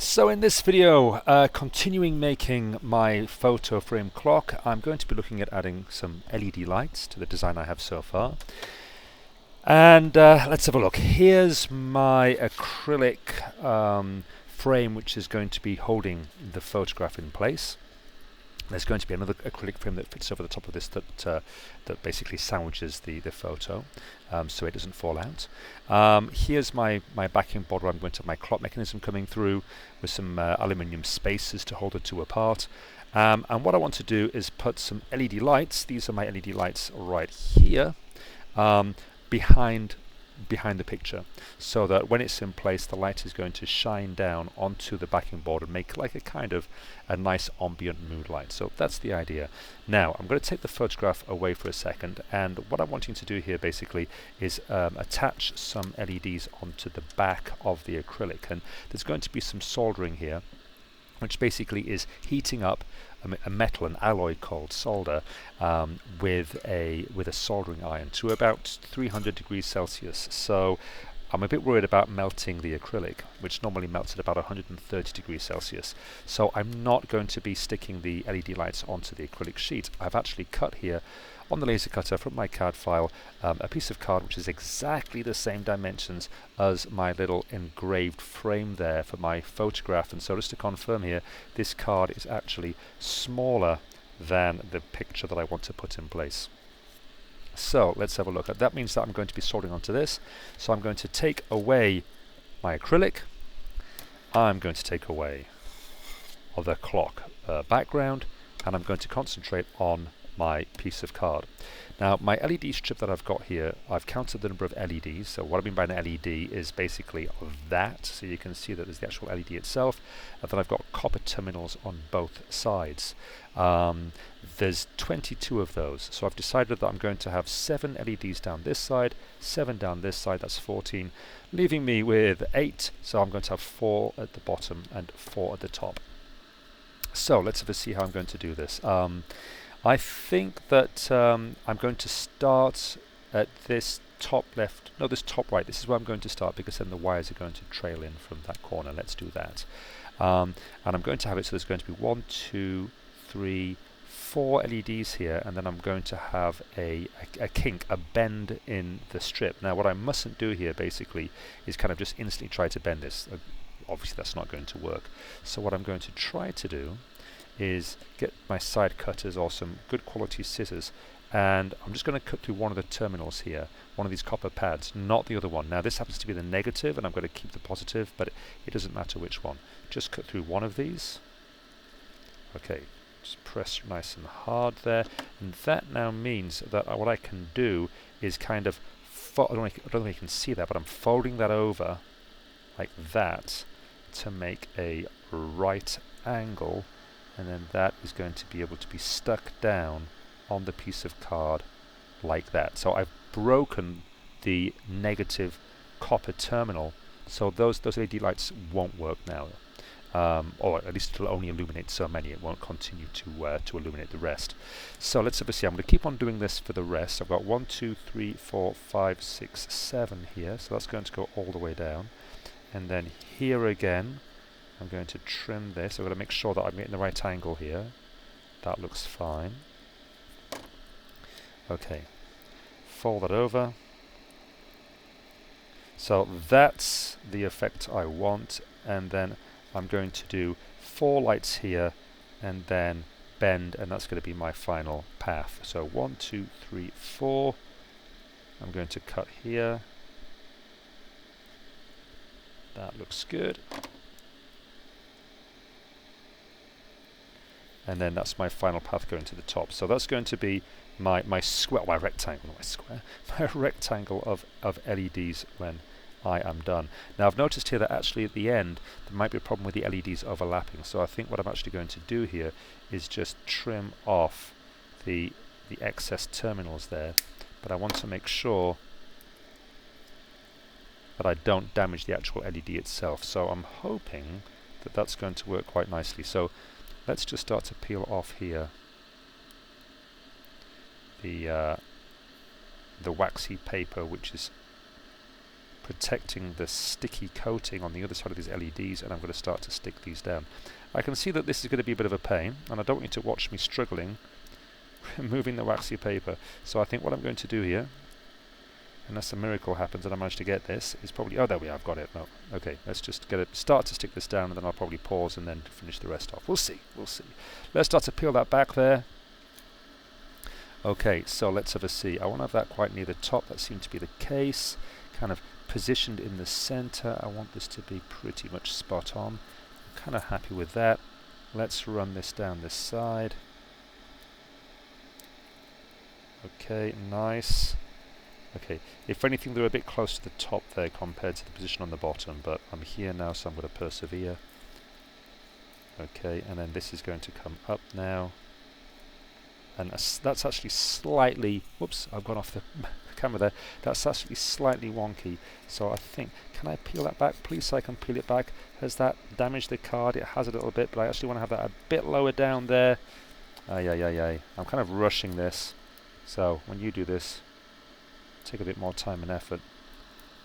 So in this video, continuing making my photo frame clock, I'm going to be looking at adding some LED lights to the design I have so far. And let's have a look. Here's my acrylic frame, which is going to be holding the photograph in place. There's going to be another acrylic frame that fits over the top of this that basically sandwiches the photo, so it doesn't fall out. Here's my backing board where I'm going to have my clock mechanism coming through with some aluminium spacers to hold the two apart. And what I want to do is put some LED lights. These are my LED lights right here behind the picture, so that when it's in place the light is going to shine down onto the backing board and make like a kind of a nice ambient mood light. So that's the idea. Now I'm going to take the photograph away for a second, and what I'm wanting to do here basically is attach some LEDs onto the back of the acrylic, and there's going to be some soldering here, which basically is heating up a metal, an alloy called solder, with a soldering iron to about 300 degrees Celsius. So I'm a bit worried about melting the acrylic, which normally melts at about 130 degrees Celsius. So I'm not going to be sticking the LED lights onto the acrylic sheet. I've actually cut here on the laser cutter from my CAD file a piece of card which is exactly the same dimensions as my little engraved frame there for my photograph. And so just to confirm here, this card is actually smaller than the picture that I want to put in place. So let's have a look. That means that I'm going to be soldering onto this. So I'm going to take away my acrylic. I'm going to take away the clock background, and I'm going to concentrate on my piece of card. Now my LED strip that I've got here, I've counted the number of LEDs. So what I mean by an LED is basically that. So you can see that there's the actual LED itself, and then I've got copper terminals on both sides. There's 22 of those. So I've decided that I'm going to have 7 LEDs down this side, 7 down this side, that's 14, leaving me with 8. So I'm going to have 4 at the bottom and 4 at the top. So let's have a see how I'm going to do this. I think that I'm going to start at this top left, no, this top right. This is where I'm going to start, because then the wires are going to trail in from that corner. Let's do that. And I'm going to have it so there's going to be 1, 2, 3, 4 LEDs here, and then I'm going to have a kink, a bend in the strip. Now what I mustn't do here basically is kind of just instantly try to bend this. Obviously that's not going to work. So what I'm going to try to do is get my side cutters or some good quality scissors, and I'm just going to cut through one of the terminals here, one of these copper pads, not the other one. Now this happens to be the negative, and I'm going to keep the positive, but it doesn't matter which one. Just cut through one of these. Okay, just press nice and hard there, and that now means that what I can do is kind of, I don't think you can see that, but I'm folding that over like that to make a right angle, and then that is going to be able to be stuck down on the piece of card like that. So I've broken the negative copper terminal, so those LED lights won't work now, or at least it'll only illuminate so many. It won't continue to illuminate the rest. So let's have a see. I'm going to keep on doing this for the rest. I've got 1, 2, 3, 4, 5, 6, 7 here, so that's going to go all the way down, and then here again I'm going to trim this. I've got to make sure that I'm getting the right angle here. That looks fine. Okay, fold that over. So that's the effect I want, and then I'm going to do 4 lights here and then bend, and that's going to be my final path. So 1, 2, 3, 4. I'm going to cut here. That looks good. And then that's my final path going to the top. So that's going to be my square, my rectangle, not my square, my rectangle of LEDs when I am done. Now I've noticed here that actually at the end there might be a problem with the LEDs overlapping. So I think what I'm actually going to do here is just trim off the excess terminals there. But I want to make sure that I don't damage the actual LED itself. So I'm hoping that that's going to work quite nicely. So let's just start to peel off here the waxy paper, which is protecting the sticky coating on the other side of these LEDs, and I'm going to start to stick these down. I can see that this is going to be a bit of a pain, and I don't want you to watch me struggling removing the waxy paper. So I think what I'm going to do here, unless a miracle happens and I manage to get this, is probably... Oh, there we are, I've got it. No. Okay, let's just start to stick this down, and then I'll probably pause and then finish the rest off. We'll see, we'll see. Let's start to peel that back there. Okay, so let's have a see. I want to have that quite near the top. That seemed to be the case. Kind of positioned in the center. I want this to be pretty much spot on. I'm kind of happy with that. Let's run this down this side. Okay, nice. Okay, if anything, they're a bit close to the top there compared to the position on the bottom, but I'm here now, so I'm going to persevere. Okay, and then this is going to come up now. And that's actually slightly... Whoops, I've gone off the camera there. That's actually slightly wonky. So I think... Can I peel that back, please, so I can peel it back? Has that damaged the card? It has a little bit, but I actually want to have that a bit lower down there. I'm kind of rushing this. So when you do this, take a bit more time and effort.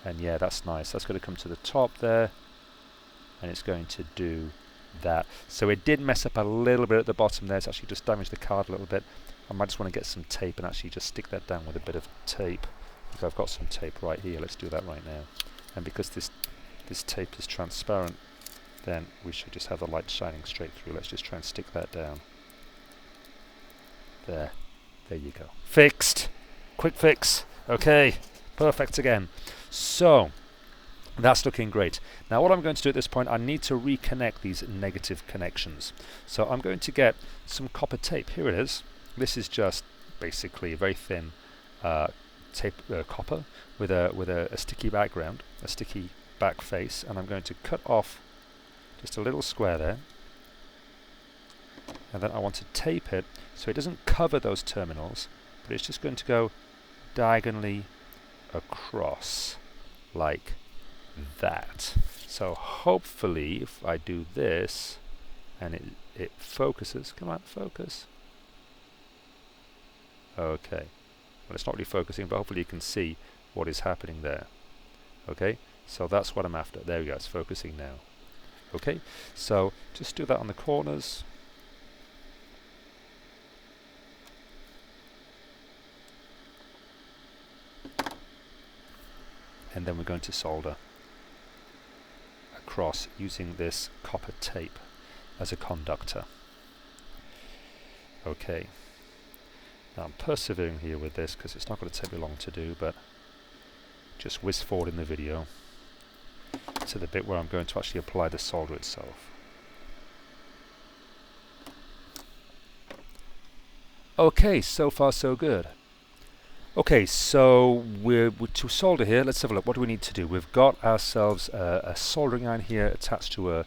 And yeah, that's nice. That's going to come to the top there. And it's going to do that. So it did mess up a little bit at the bottom there. It's actually just damaged the card a little bit. I might just want to get some tape and actually just stick that down with a bit of tape. Because I've got some tape right here. Let's do that right now. And because this tape is transparent, then we should just have the light shining straight through. Let's just try and stick that down. There. There you go. Fixed. Quick fix. Okay. Perfect again. So that's looking great. Now what I'm going to do at this point, I need to reconnect these negative connections. So I'm going to get some copper tape. Here it is. This is just basically a very thin tape copper with a sticky background, a sticky back face, and I'm going to cut off just a little square there. And then I want to tape it so it doesn't cover those terminals, but it's just going to go diagonally across like that. So hopefully if I do this and it focuses, come on, focus. Okay, well, it's not really focusing, but hopefully you can see what is happening there. Okay, so that's what I'm after. There we go, it's focusing now. Okay, so just do that on the corners. And then we're going to solder across using this copper tape as a conductor. Okay, now I'm persevering here with this because it's not going to take me long to do, but just whiz forward in the video to the bit where I'm going to actually apply the solder itself. Okay, so far so good. Okay, so we're to solder here. Let's have a look. What do we need to do? We've got ourselves a soldering iron here attached to a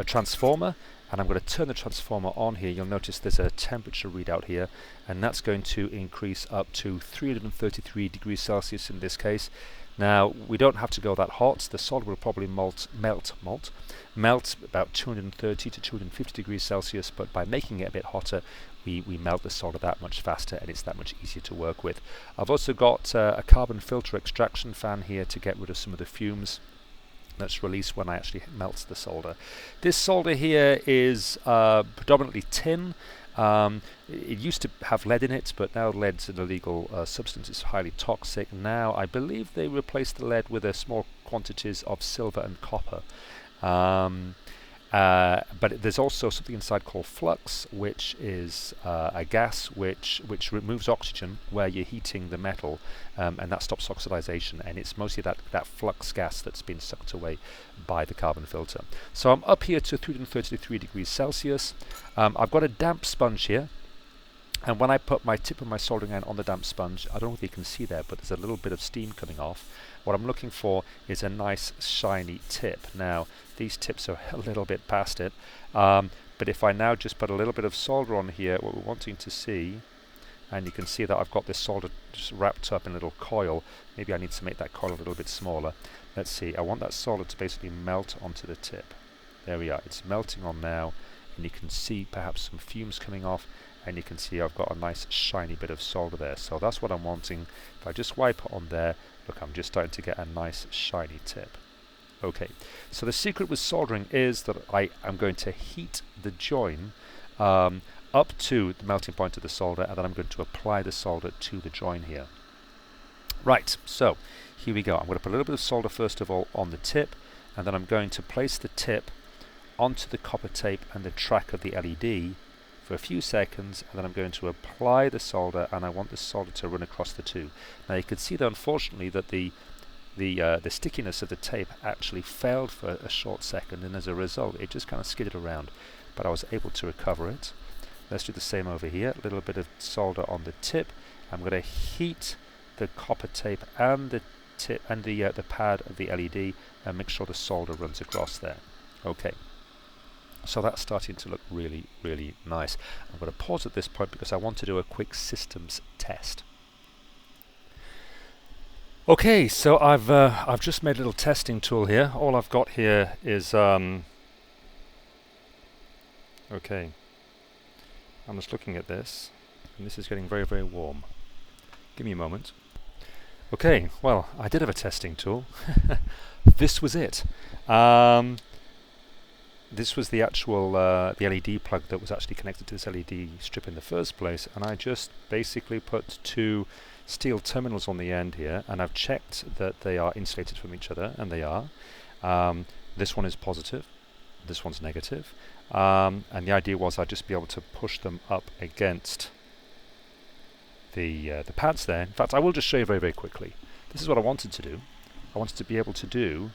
transformer, and I'm going to turn the transformer on here. You'll notice there's a temperature readout here, and that's going to increase up to 333 degrees Celsius in this case. Now, we don't have to go that hot. The solder will probably melt about 230 to 250 degrees Celsius, but by making it a bit hotter, we melt the solder that much faster, and it's that much easier to work with. I've also got a carbon filter extraction fan here to get rid of some of the fumes that's released when I actually melt the solder. This solder here is predominantly tin. It used to have lead in it, but now lead's an illegal substance. It's highly toxic. Now I believe they replaced the lead with small quantities of silver and copper. But there's also something inside called flux, which is a gas which removes oxygen where you're heating the metal, and that stops oxidization, and it's mostly that flux gas that's been sucked away by the carbon filter. So I'm up here to 333 degrees Celsius. I've got a damp sponge here, and when I put my tip of my soldering iron on the damp sponge, I don't know if you can see there, but there's a little bit of steam coming off. What I'm looking for is a nice shiny tip. Now these tips are a little bit past it, but if I now just put a little bit of solder on here, what we're wanting to see, and you can see that I've got this solder just wrapped up in a little coil. Maybe I need to make that coil a little bit smaller. Let's see, I want that solder to basically melt onto the tip. There we are, it's melting on now, and you can see perhaps some fumes coming off, and you can see I've got a nice shiny bit of solder there. So that's what I'm wanting. If I just wipe it on there, Look, I'm just starting to get a nice shiny tip. Okay, so the secret with soldering is that I am going to heat the join up to the melting point of the solder, and then I'm going to apply the solder to the join here. Right, so here we go. I'm going to put a little bit of solder first of all on the tip, and then I'm going to place the tip onto the copper tape and the track of the LED for a few seconds, and then I'm going to apply the solder, and I want the solder to run across the two. Now you can see that unfortunately that the stickiness of the tape actually failed for a short second, and as a result it just kind of skidded around, but I was able to recover it. Let's do the same over here. A little bit of solder on the tip. I'm going to heat the copper tape and the tip and the pad of the LED and make sure the solder runs across there. Okay. So that's starting to look really, really nice. I'm going to pause at this point because I want to do a quick systems test. Okay, so I've just made a little testing tool here. All I've got here is okay. I'm just looking at this, and this is getting very, very warm. Give me a moment. Okay, well, I did have a testing tool. This was it. This was the actual the LED plug that was actually connected to this LED strip in the first place, and I just basically put two steel terminals on the end here, and I've checked that they are insulated from each other, and they are. This one is positive, this one's negative, and the idea was I'd just be able to push them up against the pads there. In fact, I will just show you very, very quickly. This is what I wanted to do. I wanted to be able to do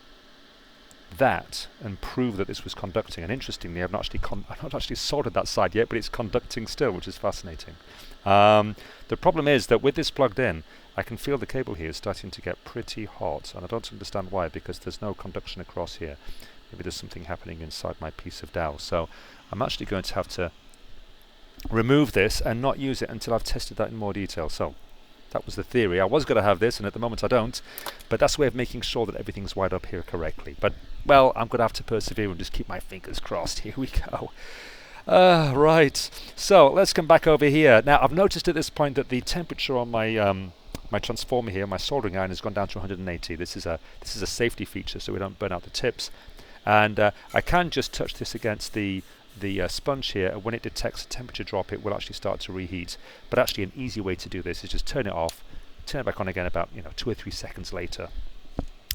that and prove that this was conducting, and interestingly I've not actually soldered that side yet, but it's conducting still, which is fascinating. The problem is that with this plugged in, I can feel the cable here is starting to get pretty hot, and I don't understand why, because there's no conduction across here. Maybe there's something happening inside my piece of dowel, so I'm actually going to have to remove this and not use it until I've tested that in more detail. So that was the theory. I was going to have this, and at the moment I don't, but that's a way of making sure that everything's wired up here correctly. But, well, I'm going to have to persevere and just keep my fingers crossed. Here we go. Right, so let's come back over here. Now, I've noticed at this point that the temperature on my my transformer here, my soldering iron, has gone down to 180. This is a safety feature, so we don't burn out the tips. And I can just touch this against the sponge here, and when it detects a temperature drop, it will actually start to reheat. But actually, an easy way to do this is just turn it off, turn it back on again about 2 or 3 seconds later,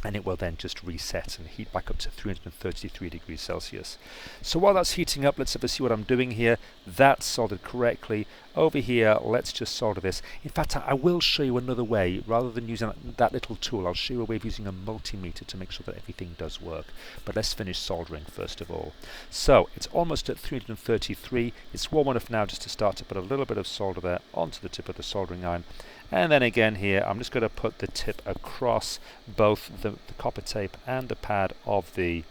and it will then just reset and heat back up to 333 degrees Celsius. So while that's heating up, let's have a see what I'm doing here. That's soldered correctly. Over here, let's just solder this. In fact, I will show you another way. Rather than using that little tool, I'll show you a way of using a multimeter to make sure that everything does work. But let's finish soldering first of all. So it's almost at 333. It's warm enough now just to start to put a little bit of solder there onto the tip of the soldering iron. And then again here, I'm just going to put the tip across both the copper tape and the pad of the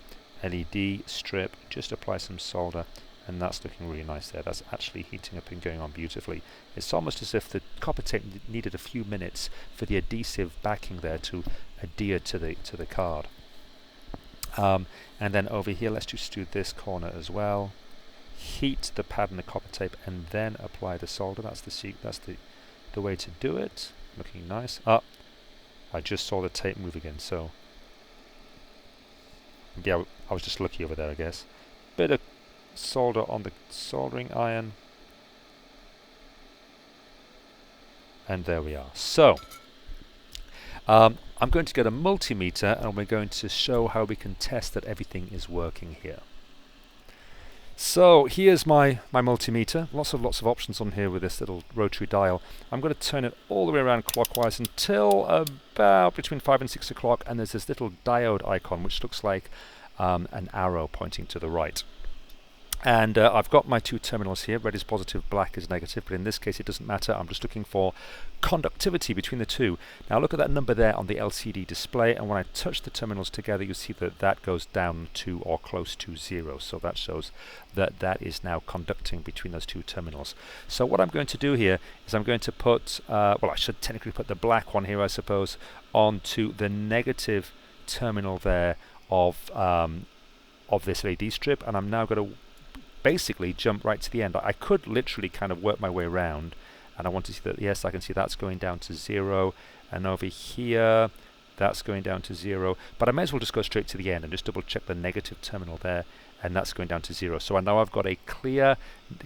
LED strip. Just apply some solder, and that's looking really nice there. That's actually heating up and going on beautifully. It's almost as if the copper tape needed a few minutes for the adhesive backing there to adhere to the card. And then over here, let's just do this corner as well. Heat the pad and the copper tape, and then apply the solder. That's the way to do it. Looking nice. I just saw the tape move again, so yeah, I was just lucky over there, I guess. Bit of solder on the soldering iron, and there we are. So I'm going to get a multimeter, and we're going to show how we can test that everything is working here. So here's my multimeter. Lots of options on here with this little rotary dial. I'm going to turn it all the way around clockwise until about between 5 and 6 o'clock, and there's this little diode icon which looks like an arrow pointing to the right. And I've got my two terminals here. Red is positive, black is negative, but in this case it doesn't matter. I'm just looking for conductivity between the two. Now look at that number there on the LCD display, and when I touch the terminals together, you see that that goes down to or close to 0. So that shows that that is now conducting between those two terminals. So what I'm going to do here is I'm going to put, well, I should technically put the black one here, I suppose, onto the negative terminal there of this LED strip, and I'm now going to basically jump right to the end. I could literally kind of work my way around, and I want to see that, yes, I can see that's going down to 0, and over here That's going down to 0, but I may as well just go straight to the end and just double check the negative terminal there, and that's going down to 0. So now I've got a clear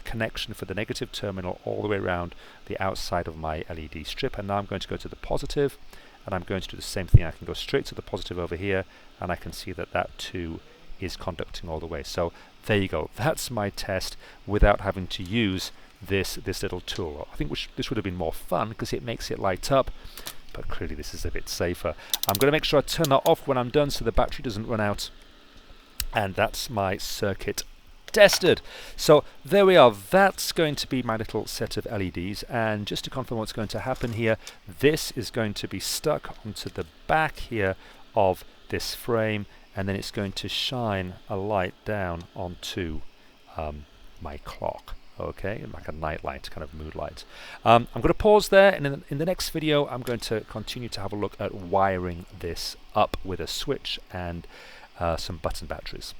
connection for the negative terminal all the way around the outside of my LED strip, and now I'm going to go to the positive, and I'm going to do the same thing. I can go straight to the positive over here, and I can see that that too is conducting all the way. So there you go. That's my test without having to use this little tool. I think this would have been more fun because it makes it light up, but clearly this is a bit safer. I'm going to make sure I turn that off when I'm done so the battery doesn't run out. And that's my circuit tested. So there we are. That's going to be my little set of LEDs, and just to confirm what's going to happen here, this is going to be stuck onto the back here of this frame, and then it's going to shine a light down onto my clock. Okay, like a night light, kind of mood light. I'm going to pause there, and in the next video I'm going to continue to have a look at wiring this up with a switch and some button batteries.